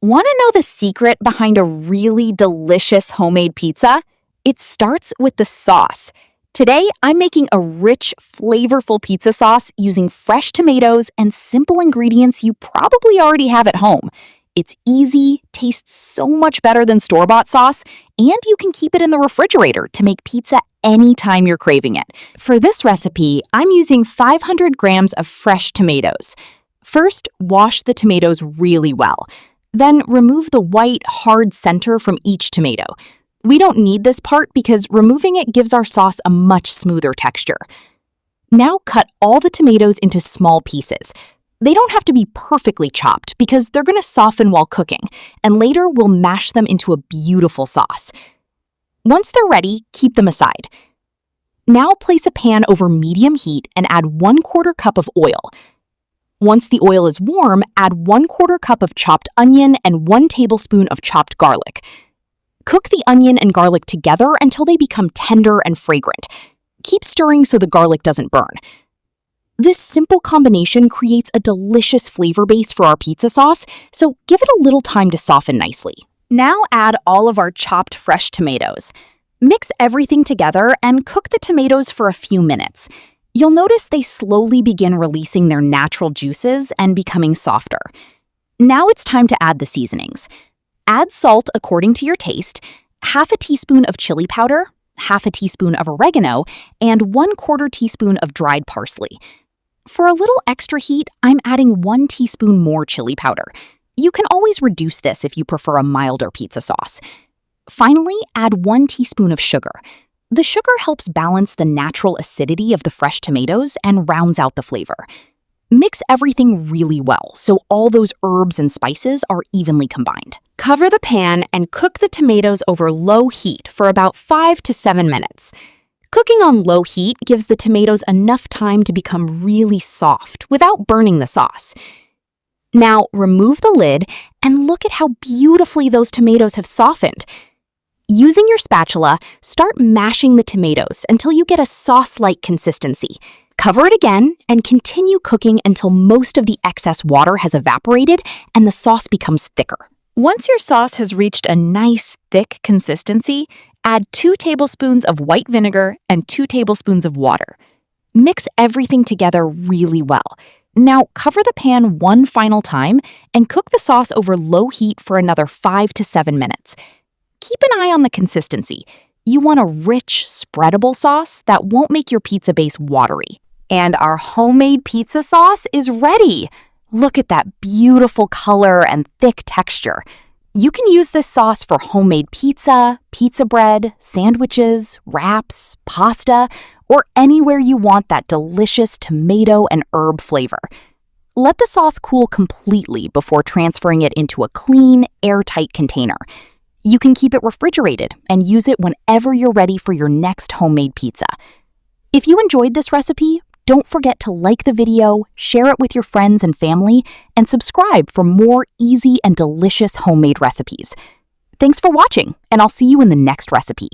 Want to know the secret behind a really delicious homemade pizza? It starts with the sauce. Today, I'm making a rich, flavorful pizza sauce using fresh tomatoes and simple ingredients you probably already have at home. It's easy, tastes so much better than store-bought sauce, and you can keep it in the refrigerator to make pizza anytime you're craving it. For this recipe, I'm using 500 grams of fresh tomatoes. First, wash the tomatoes really well. Then remove the white, hard center from each tomato. We don't need this part because removing it gives our sauce a much smoother texture. Now cut all the tomatoes into small pieces. They don't have to be perfectly chopped because they're going to soften while cooking, and later we'll mash them into a beautiful sauce. Once they're ready, keep them aside. Now place a pan over medium heat and add 1/4 cup of oil. Once the oil is warm, add 1/4 cup of chopped onion and 1 tablespoon of chopped garlic. Cook the onion and garlic together until they become tender and fragrant. Keep stirring so the garlic doesn't burn. This simple combination creates a delicious flavor base for our pizza sauce, so give it a little time to soften nicely. Now add all of our chopped fresh tomatoes. Mix everything together and cook the tomatoes for a few minutes. You'll notice they slowly begin releasing their natural juices and becoming softer. Now it's time to add the seasonings. Add salt according to your taste, 1/2 teaspoon of chili powder, 1/2 teaspoon of oregano, and 1/4 teaspoon of dried parsley. For a little extra heat, I'm adding 1 teaspoon more chili powder. You can always reduce this if you prefer a milder pizza sauce. Finally, add 1 teaspoon of sugar. The sugar helps balance the natural acidity of the fresh tomatoes and rounds out the flavor. Mix everything really well so all those herbs and spices are evenly combined. Cover the pan and cook the tomatoes over low heat for about 5 to 7 minutes. Cooking on low heat gives the tomatoes enough time to become really soft without burning the sauce. Now remove the lid and look at how beautifully those tomatoes have softened. Using your spatula, start mashing the tomatoes until you get a sauce-like consistency. Cover it again and continue cooking until most of the excess water has evaporated and the sauce becomes thicker. Once your sauce has reached a nice, thick consistency, add 2 tablespoons of white vinegar and 2 tablespoons of water. Mix everything together really well. Now cover the pan one final time and cook the sauce over low heat for another 5 to 7 minutes. Keep an eye on the consistency. You want a rich, spreadable sauce that won't make your pizza base watery. And our homemade pizza sauce is ready. Look at that beautiful color and thick texture. You can use this sauce for homemade pizza, pizza bread, sandwiches, wraps, pasta, or anywhere you want that delicious tomato and herb flavor. Let the sauce cool completely before transferring it into a clean, airtight container. You can keep it refrigerated and use it whenever you're ready for your next homemade pizza. If you enjoyed this recipe, don't forget to like the video, share it with your friends and family, and subscribe for more easy and delicious homemade recipes. Thanks for watching, and I'll see you in the next recipe.